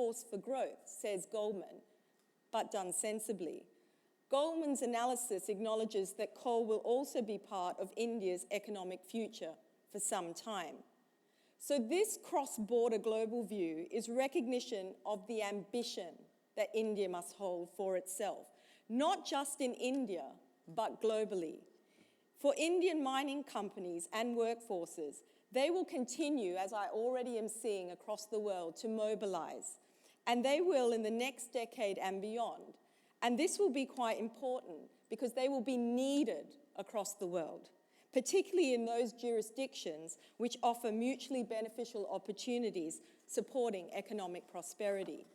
force for growth, says Goldman, but done sensibly. Goldman's analysis acknowledges that coal will also be part of India's economic future for some time. So this cross-border global view is recognition of the ambition that India must hold for itself, not just in India, but globally. For Indian mining companies and workforces, they will continue, as I already am seeing across the world, to mobilize, and they will in the next decade and beyond. And this will be quite important because they will be needed across the world, particularly in those jurisdictions which offer mutually beneficial opportunities supporting economic prosperity.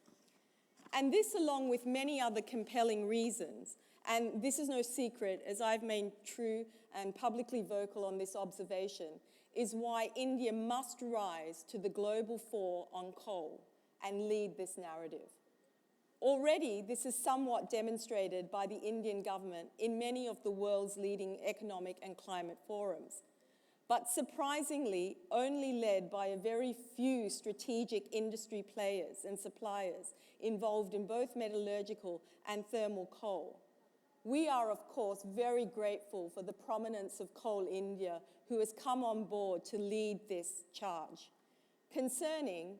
And this, along with many other compelling reasons, and this is no secret, as I've made true and publicly vocal on this observation, is why India must rise to the global fore on coal and lead this narrative. Already, this is somewhat demonstrated by the Indian government in many of the world's leading economic and climate forums, but surprisingly only led by a very few strategic industry players and suppliers involved in both metallurgical and thermal coal. We are, of course, very grateful for the prominence of Coal India, who has come on board to lead this charge. Concerning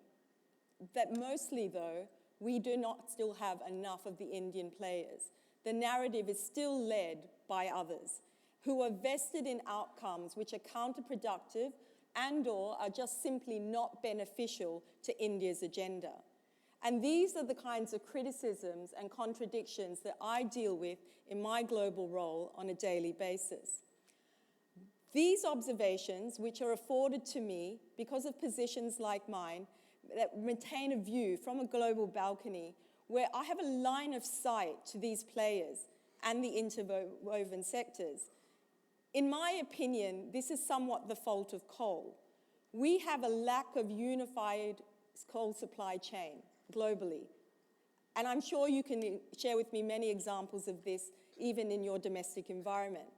that mostly, though, we do not still have enough of the Indian players. The narrative is still led by others who are vested in outcomes which are counterproductive and/or are just simply not beneficial to India's agenda. And these are the kinds of criticisms and contradictions that I deal with in my global role on a daily basis. These observations, which are afforded to me because of positions like mine that maintain a view from a global balcony where I have a line of sight to these players and the interwoven sectors. In my opinion, this is somewhat the fault of coal. We have a lack of unified coal supply chain globally. And I'm sure you can share with me many examples of this, even in your domestic environment.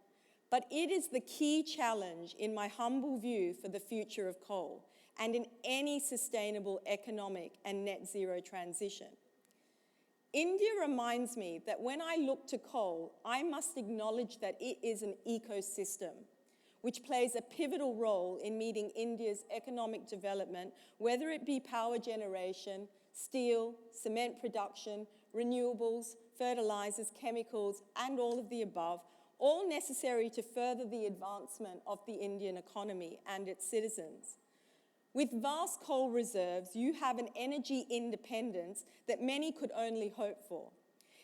But it is the key challenge, in my humble view, for the future of coal and in any sustainable economic and net zero transition. India reminds me that when I look to coal, I must acknowledge that it is an ecosystem which plays a pivotal role in meeting India's economic development, whether it be power generation, steel, cement production, renewables, fertilizers, chemicals, and all of the above, all necessary to further the advancement of the Indian economy and its citizens. With vast coal reserves, you have an energy independence that many could only hope for.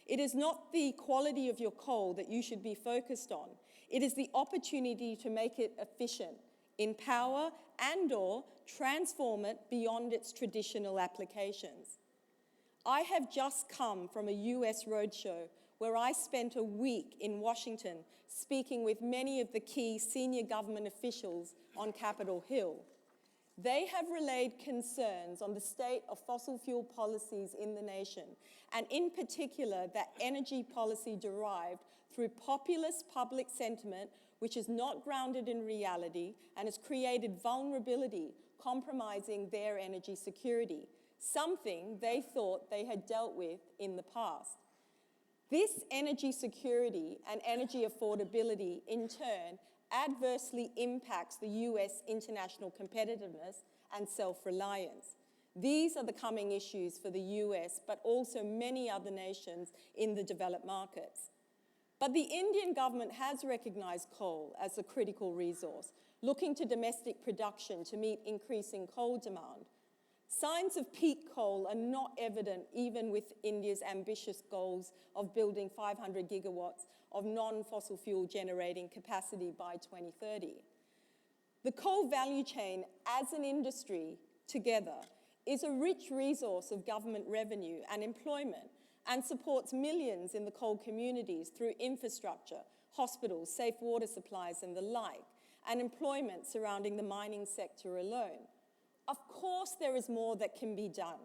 It is not the quality of your coal that you should be focused on. It is the opportunity to make it efficient in power and/or transform it beyond its traditional applications. I have just come from a US roadshow where I spent a week in Washington speaking with many of the key senior government officials on Capitol Hill. They have relayed concerns on the state of fossil fuel policies in the nation, and in particular, that energy policy derived through populist public sentiment, which is not grounded in reality and has created vulnerability, compromising their energy security, something they thought they had dealt with in the past. This energy security and energy affordability, in turn, adversely impacts the US international competitiveness and self-reliance. These are the coming issues for the US, but also many other nations in the developed markets. But the Indian government has recognized coal as a critical resource, looking to domestic production to meet increasing coal demand. Signs of peak coal are not evident even with India's ambitious goals of building 500 gigawatts of non-fossil fuel generating capacity by 2030. The coal value chain as an industry together is a rich resource of government revenue and employment and supports millions in the coal communities through infrastructure, hospitals, safe water supplies and the like, and employment surrounding the mining sector alone. Of course, there is more that can be done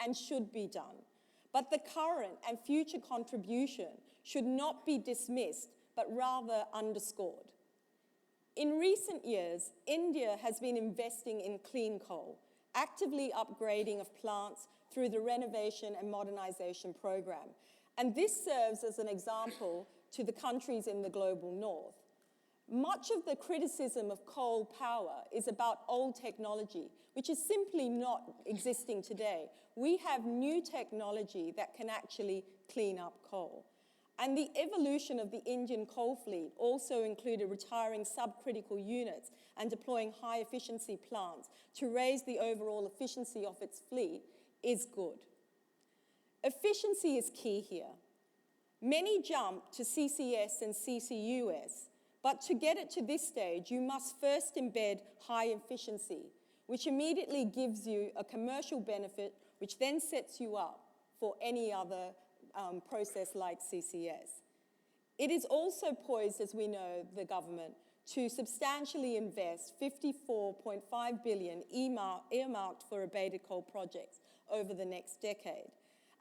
and should be done, but the current and future contribution should not be dismissed, but rather underscored. In recent years, India has been investing in clean coal, actively upgrading of plants through the renovation and modernization program. And this serves as an example to the countries in the global north. Much of the criticism of coal power is about old technology, which is simply not existing today. We have new technology that can actually clean up coal. And the evolution of the Indian coal fleet also included retiring subcritical units and deploying high-efficiency plants to raise the overall efficiency of its fleet is good. Efficiency is key here. Many jump to CCS and CCUS, but to get it to this stage, you must first embed high efficiency, which immediately gives you a commercial benefit, which then sets you up for any other process like CCS. It is also poised, as we know, the government, to substantially invest $54.5 billion earmarked for abated coal projects over the next decade.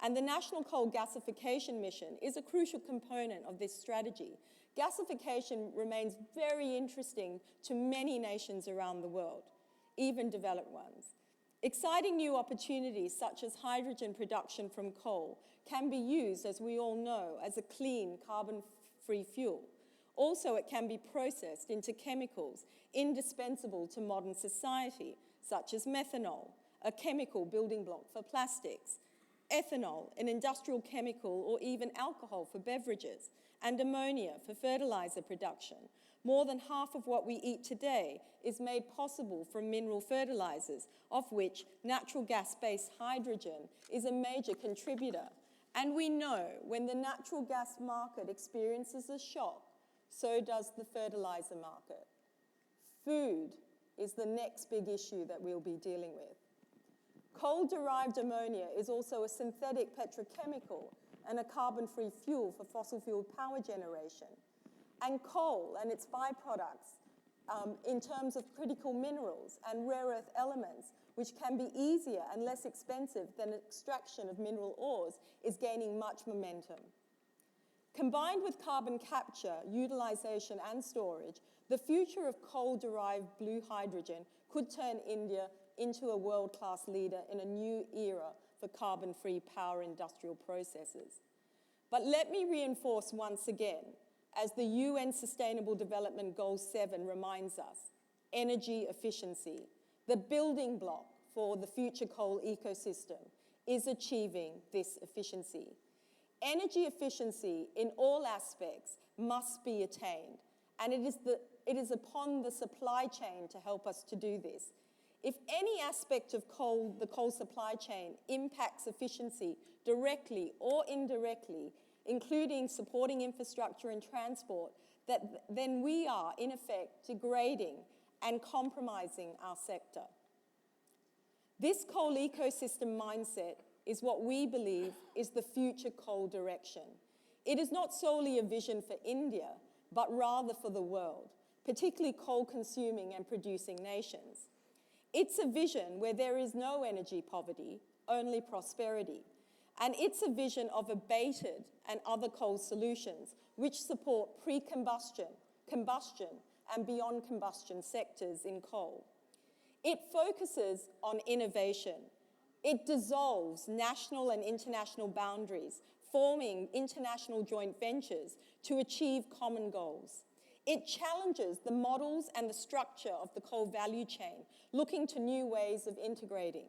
And the National Coal Gasification Mission is a crucial component of this strategy. Gasification remains very interesting to many nations around the world, even developed ones. Exciting new opportunities such as hydrogen production from coal can be used, as we all know, as a clean, carbon-free fuel. Also, it can be processed into chemicals indispensable to modern society, such as methanol, a chemical building block for plastics, ethanol, an industrial chemical or even alcohol for beverages, and ammonia for fertilizer production. More than half of what we eat today is made possible from mineral fertilizers, of which natural gas-based hydrogen is a major contributor. And we know when the natural gas market experiences a shock, so does the fertilizer market. Food is the next big issue that we'll be dealing with. Coal-derived ammonia is also a synthetic petrochemical and a carbon-free fuel for fossil fuel power generation. And coal and its byproducts, in terms of critical minerals and rare earth elements, which can be easier and less expensive than extraction of mineral ores, is gaining much momentum. Combined with carbon capture, utilization, and storage, the future of coal-derived blue hydrogen could turn India into a world-class leader in a new era for carbon-free power industrial processes. But let me reinforce once again, as the UN Sustainable Development Goal 7 reminds us, energy efficiency, the building block for the future coal ecosystem, is achieving this efficiency. Energy efficiency in all aspects must be attained, and it is upon the supply chain to help us to do this. If any aspect of the coal supply chain impacts efficiency directly or indirectly, including supporting infrastructure and transport, then we are, in effect, degrading and compromising our sector. This coal ecosystem mindset is what we believe is the future coal direction. It is not solely a vision for India, but rather for the world, particularly coal-consuming and producing nations. It's a vision where there is no energy poverty, only prosperity. And it's a vision of abated and other coal solutions which support pre-combustion, combustion, and beyond combustion sectors in coal. It focuses on innovation. It dissolves national and international boundaries, forming international joint ventures to achieve common goals. It challenges the models and the structure of the coal value chain, looking to new ways of integrating.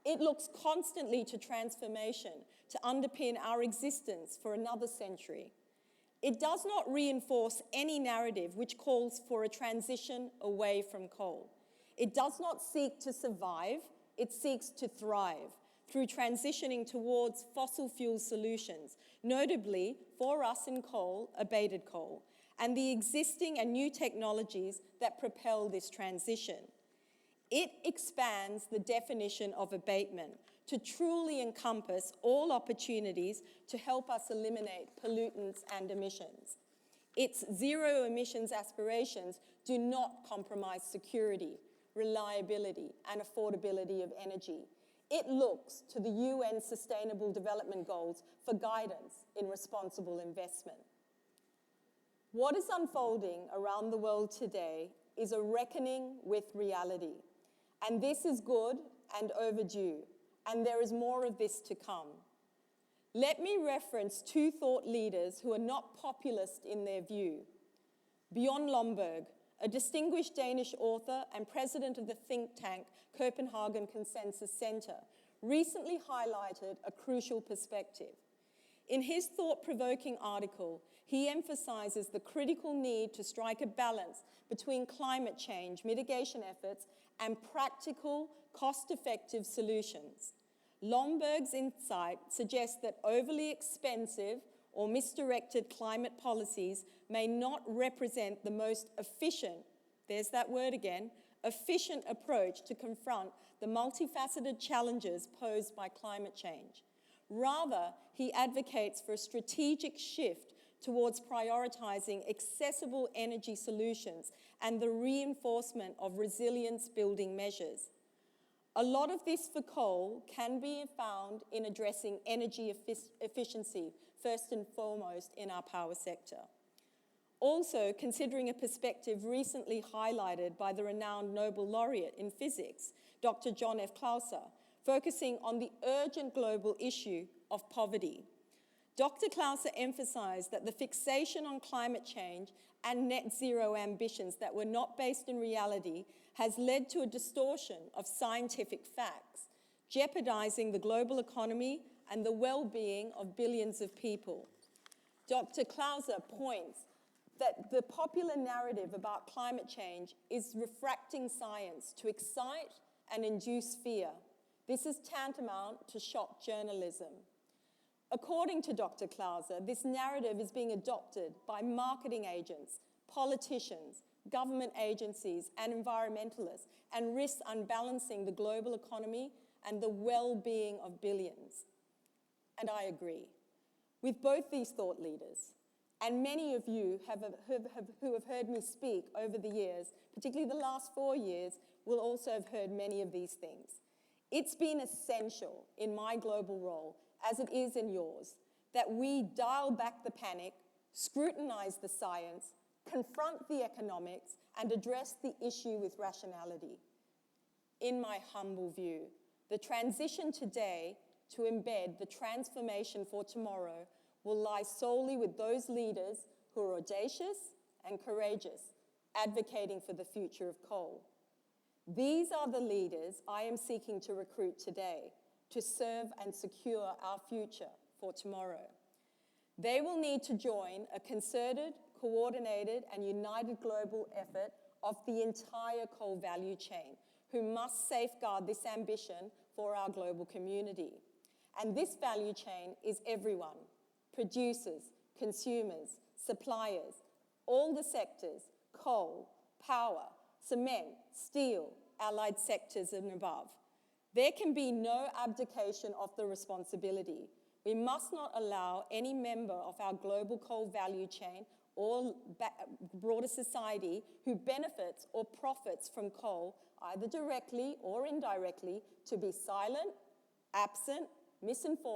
It looks constantly to transformation to underpin our existence for another century. It does not reinforce any narrative which calls for a transition away from coal. It does not seek to survive, it seeks to thrive through transitioning towards fossil fuel solutions, notably for us in coal, abated coal, and the existing and new technologies that propel this transition. It expands the definition of abatement to truly encompass all opportunities to help us eliminate pollutants and emissions. Its zero emissions aspirations do not compromise security, reliability, and affordability of energy. It looks to the UN Sustainable Development Goals for guidance in responsible investment. What is unfolding around the world today is a reckoning with reality. And this is good and overdue. and there is more of this to come. Let me reference two thought leaders who are not populist in their view. Bjørn Lomborg, a distinguished Danish author and president of the think tank Copenhagen Consensus Center, recently highlighted a crucial perspective. In his thought-provoking article, he emphasizes the critical need to strike a balance between climate change mitigation efforts and practical, cost-effective solutions. Lomborg's insight suggests that overly expensive or misdirected climate policies may not represent the most efficient, there's that word again, efficient approach to confront the multifaceted challenges posed by climate change. Rather, he advocates for a strategic shift towards prioritizing accessible energy solutions and the reinforcement of resilience-building measures. A lot of this for coal can be found in addressing energy efficiency, first and foremost in our power sector. Also, considering a perspective recently highlighted by the renowned Nobel laureate in physics, Dr. John F. Clauser, focusing on the urgent global issue of poverty. Dr. Clauser emphasized that the fixation on climate change and net zero ambitions that were not based in reality has led to a distortion of scientific facts, jeopardizing the global economy and the well-being of billions of people. Dr. Clauser points that the popular narrative about climate change is refracting science to excite and induce fear. This is tantamount to shock journalism. According to Dr. Clauser, this narrative is being adopted by marketing agents, politicians, government agencies, and environmentalists, and risks unbalancing the global economy and the well-being of billions. And I agree. With both these thought leaders, and many of you who have heard me speak over the years, particularly the last 4 years, will also have heard many of these things. It's been essential in my global role, as it is in yours, that we dial back the panic, scrutinize the science, confront the economics, and address the issue with rationality. In my humble view, the transition today to embed the transformation for tomorrow will lie solely with those leaders who are audacious and courageous, advocating for the future of coal. These are the leaders I am seeking to recruit today to serve and secure our future for tomorrow. They will need to join a concerted, coordinated, and united global effort of the entire coal value chain, who must safeguard this ambition for our global community. And this value chain is everyone: producers, consumers, suppliers, all the sectors: coal, power, cement, steel, allied sectors and above. There can be no abdication of the responsibility. We must not allow any member of our global coal value chain or broader society who benefits or profits from coal, either directly or indirectly, to be silent, absent, misinformed,